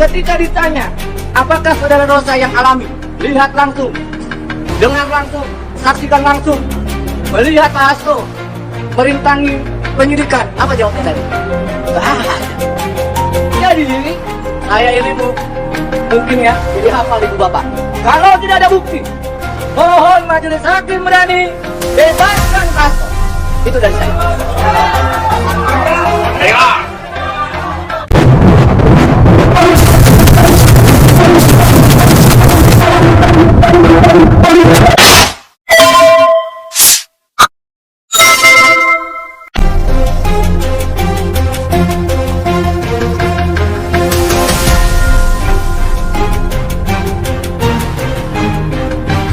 ketika ditanya, apakah saudara Rosa yang alami, lihat langsung, dengar langsung, saksikan langsung, melihat Pak Hasto merintangi penyidikan, apa jawabnya tadi? Nggak ada. Jadi ini, saya ini mungkin ya, jadi hafal ibu bapak. Kalau tidak ada bukti, mohon majelis hakim berani bebaskan Pak Hasto. Itu dari saya.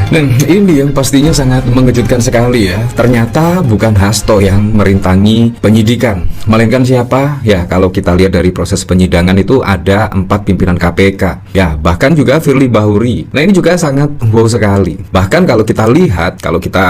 Dan ini yang pastinya sangat mengejutkan sekali ya. Ternyata bukan Hasto yang merintangi penyidikan, melainkan siapa? Ya, kalau kita lihat dari proses penyidangan itu ada 4 pimpinan KPK. Ya, bahkan juga Firly Bahuri. Nah, ini juga sangat wow sekali. Bahkan kalau kita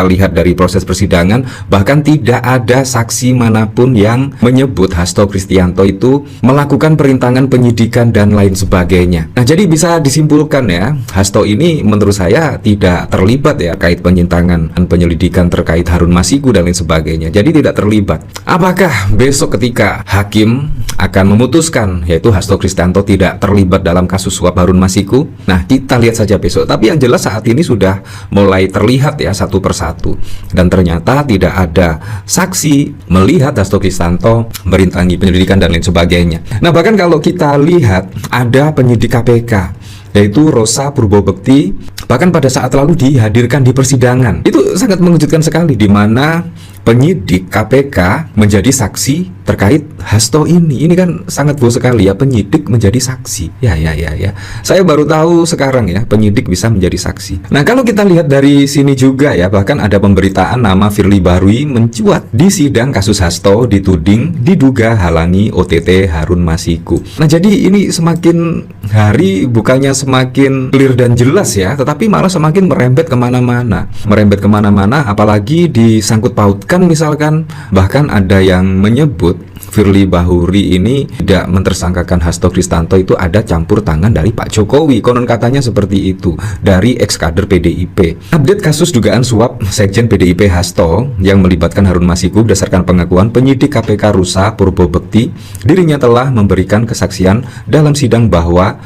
lihat dari proses persidangan, bahkan tidak ada saksi manapun yang menyebut Hasto Kristianto itu melakukan perintangan penyidikan dan lain sebagainya. Nah, jadi bisa disimpulkan ya, Hasto ini menurut saya tidak terlibat ya terkait penyintangan dan penyelidikan terkait Harun Masiku dan lain sebagainya. Jadi tidak terlibat. Apakah besok ketika hakim akan memutuskan yaitu Hasto Kristianto tidak terlibat dalam kasus suap Harun Masiku? Nah, kita lihat saja besok. Tapi yang jelas saat ini sudah mulai terlihat ya satu persatu. Dan ternyata tidak ada saksi melihat Hasto Kristianto merintangi penyelidikan dan lain sebagainya. Nah, bahkan kalau kita lihat ada penyidik KPK yaitu Rosa Purbobekti, bahkan pada saat lalu dihadirkan di persidangan. Itu sangat mengejutkan sekali, di mana penyidik KPK menjadi saksi terkait Hasto ini. Ini kan sangat bos sekali ya, penyidik menjadi saksi. Ya. Saya baru tahu sekarang ya, penyidik bisa menjadi saksi. Nah, kalau kita lihat dari sini juga ya, bahkan ada pemberitaan nama Firly Bahuri mencuat di sidang kasus Hasto dituding diduga halangi OTT Harun Masiku. Nah, jadi ini semakin hari bukannya semakin clear dan jelas ya, tetapi malah semakin merembet kemana-mana, apalagi disangkut pautkan misalkan, bahkan ada yang menyebut Firly Bahuri ini tidak mentersangkakan Hasto Kristianto itu ada campur tangan dari Pak Jokowi. Konon katanya seperti itu dari ex-kader PDIP. Update kasus dugaan suap Sekjen PDIP Hasto yang melibatkan Harun Masiku berdasarkan pengakuan penyidik KPK Rosa Purbobekti, dirinya telah memberikan kesaksian dalam sidang bahwa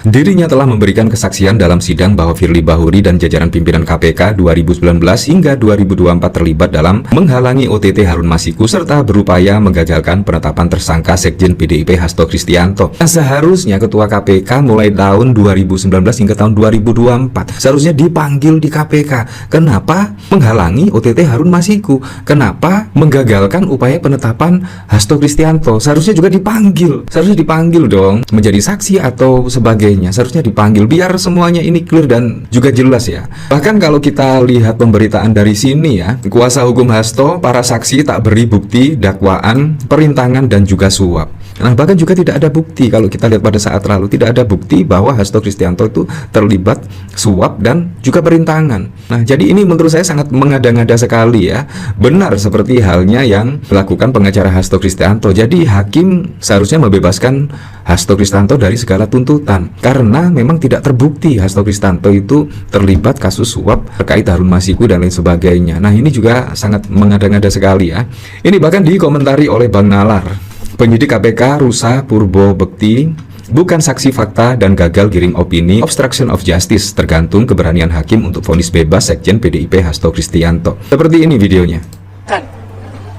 Firly Bahuri dan jajaran pimpinan KPK 2019 hingga 2024 terlibat dalam menghalangi OTT Harun Masiku serta berupaya menggagalkan penetapan tersangka Sekjen PDIP Hasto Kristianto. Nah, seharusnya Ketua KPK mulai tahun 2019 hingga tahun 2024 seharusnya dipanggil di KPK. Kenapa menghalangi OTT Harun Masiku? Kenapa menggagalkan upaya penetapan Hasto Kristianto? Seharusnya juga dipanggil. Seharusnya dipanggil dong menjadi saksi atau sebagainya. Seharusnya dipanggil biar semuanya ini clear dan juga jelas ya. Bahkan kalau kita lihat pemberitaan dari sini ya, kuasa hukum Hasto, para saksi tak beri bukti dakwaan, perintangan dan juga suap. Nah, bahkan juga tidak ada bukti. Kalau kita lihat pada saat lalu, tidak ada bukti bahwa Hasto Kristianto itu terlibat suap dan juga perintangan. Nah, jadi ini menurut saya sangat mengada-ngada sekali ya. Benar seperti halnya yang dilakukan pengacara Hasto Kristianto. Jadi hakim seharusnya membebaskan Hasto Kristianto dari segala tuntutan, karena memang tidak terbukti Hasto Kristianto itu terlibat kasus suap terkait Harun Masiku dan lain sebagainya. Nah, ini juga sangat mengada-ngada sekali ya. Ini bahkan dikomentari oleh Bang Nalar. Penyidik KPK Rosa Purbobekti bukan saksi fakta dan gagal giring opini, obstruction of justice, tergantung keberanian hakim untuk vonis bebas Sekjen PDIP Hasto Kristianto. Seperti ini videonya. Kan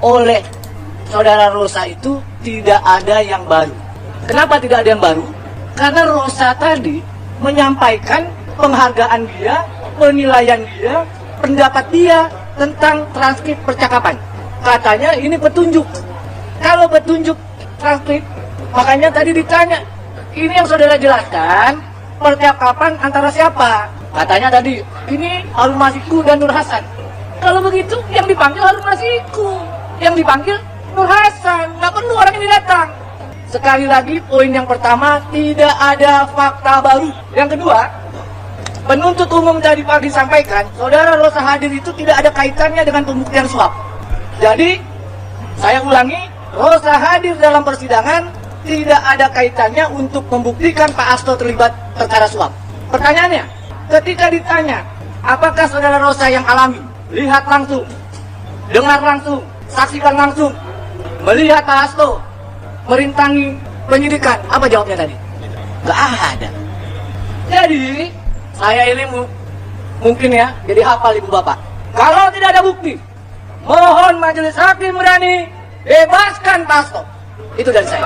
oleh saudara Rosa itu tidak ada yang baru. Kenapa tidak ada yang baru? Karena Rosa tadi menyampaikan penghargaan dia, penilaian dia, pendapat dia tentang transkrip percakapan. Katanya ini petunjuk. Kalau petunjuk transkrip, makanya tadi ditanya, ini yang saudara jelaskan percakapan antara siapa? Katanya tadi, ini Harun Masiku dan Nur Hasan. Kalau begitu, yang dipanggil Harun Masiku, yang dipanggil Nur Hasan. Nggak perlu orang ini datang. Sekali lagi, poin yang pertama, tidak ada fakta baru. Yang kedua, penuntut umum tadi pagi sampaikan, saudara Rosa hadir itu tidak ada kaitannya dengan pembuktian suap. Jadi, saya ulangi, Rosa hadir dalam persidangan tidak ada kaitannya untuk membuktikan Pak Hasto terlibat perkara suap. Pertanyaannya, ketika ditanya, apakah saudara Rosa yang alami, lihat langsung, dengar langsung, saksikan langsung, melihat Pak Hasto merintangi penyidikan, apa jawabnya tadi? Nggak ada. Jadi, saya ini mungkin ya, jadi hafal Ibu Bapak. Kalau tidak ada bukti, mohon majelis hakim berani bebaskan Pak Hasto. Itu dari saya.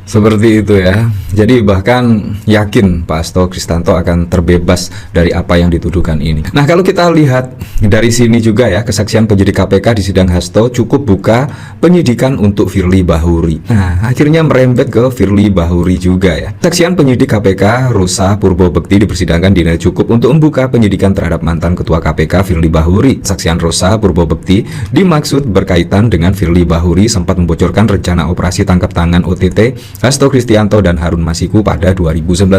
Seperti itu ya. Jadi bahkan yakin Pak Hasto Kristianto akan terbebas dari apa yang dituduhkan ini. Nah, kalau kita lihat dari sini juga ya, kesaksian penyidik KPK di sidang Hasto cukup buka penyidikan untuk Firly Bahuri. Nah, akhirnya merembet ke Firly Bahuri juga ya. Kesaksian penyidik KPK Rosa Purbobekti di persidangan dinilai cukup untuk membuka penyidikan terhadap mantan Ketua KPK Firly Bahuri. Kesaksian Rosa Purbobekti dimaksud berkaitan dengan Firly Bahuri sempat membocorkan rencana operasi tangkap tangan OTT Hasto Kristianto dan Harun Masiku pada 2019.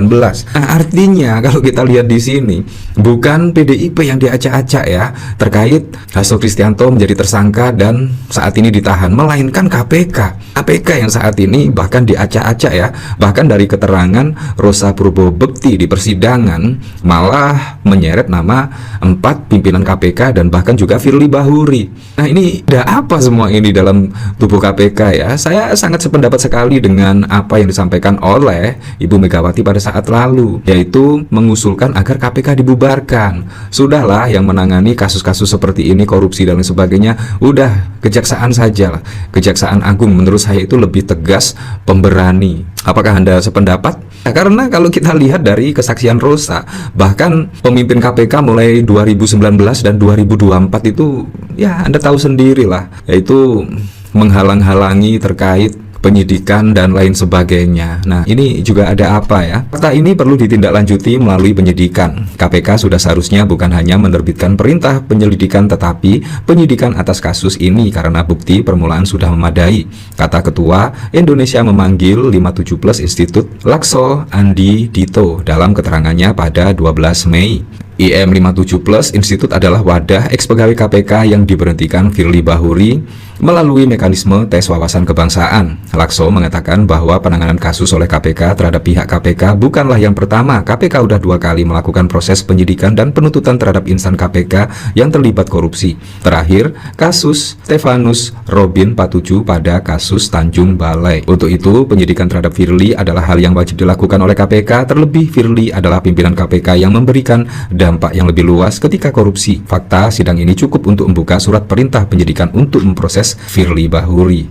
Nah, artinya kalau kita lihat di sini bukan PDIP yang diacak-acak ya terkait Hasto Kristianto menjadi tersangka dan saat ini ditahan, melainkan KPK yang saat ini bahkan diacak-acak ya. Bahkan dari keterangan Rosa Purbobekti di persidangan malah menyeret nama 4 pimpinan KPK dan bahkan juga Firly Bahuri. Nah, ini ada apa semua ini dalam tubuh KPK ya? Saya sangat sependapat sekali dengan apa yang disampaikan oleh Ibu Megawati pada saat lalu, yaitu mengusulkan agar KPK dibubarkan. Sudahlah, yang menangani kasus-kasus seperti ini, korupsi dan lain sebagainya, udah kejaksaan saja lah. Kejaksaan Agung menurut saya itu lebih tegas, pemberani. Apakah Anda sependapat? Nah, karena kalau kita lihat dari kesaksian Rosa, bahkan pemimpin KPK mulai 2019 dan 2024 itu ya Anda tahu sendirilah, yaitu menghalang-halangi terkait penyidikan dan lain sebagainya. Nah, ini juga ada apa ya? Fakta ini perlu ditindaklanjuti melalui penyidikan. KPK sudah seharusnya bukan hanya menerbitkan perintah penyelidikan tetapi penyidikan atas kasus ini karena bukti permulaan sudah memadai. Kata Ketua Indonesia Memanggil 57 Plus Institut Lakso Andi Dito dalam keterangannya pada 12 Mei. IM 57 Plus Institut adalah wadah ex-pegawai KPK yang diberhentikan Firly Bahuri melalui mekanisme tes wawasan kebangsaan. Lakso mengatakan bahwa penanganan kasus oleh KPK terhadap pihak KPK bukanlah yang pertama. KPK sudah 2 kali melakukan proses penyidikan dan penuntutan terhadap insan KPK yang terlibat korupsi. Terakhir, kasus Stefanus Robin Patuju pada kasus Tanjung Balai. Untuk itu, penyidikan terhadap Firly adalah hal yang wajib dilakukan oleh KPK. Terlebih, Firly adalah pimpinan KPK yang memberikan dampak yang lebih luas ketika korupsi. Fakta sidang ini cukup untuk membuka surat perintah penyidikan untuk memproses Firly Bahuri,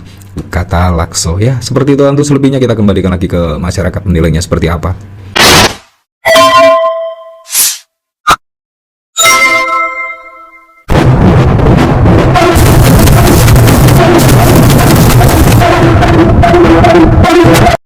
kata Lakso. Ya, seperti itu. Untuk selebihnya kita kembalikan lagi ke masyarakat menilainya seperti apa.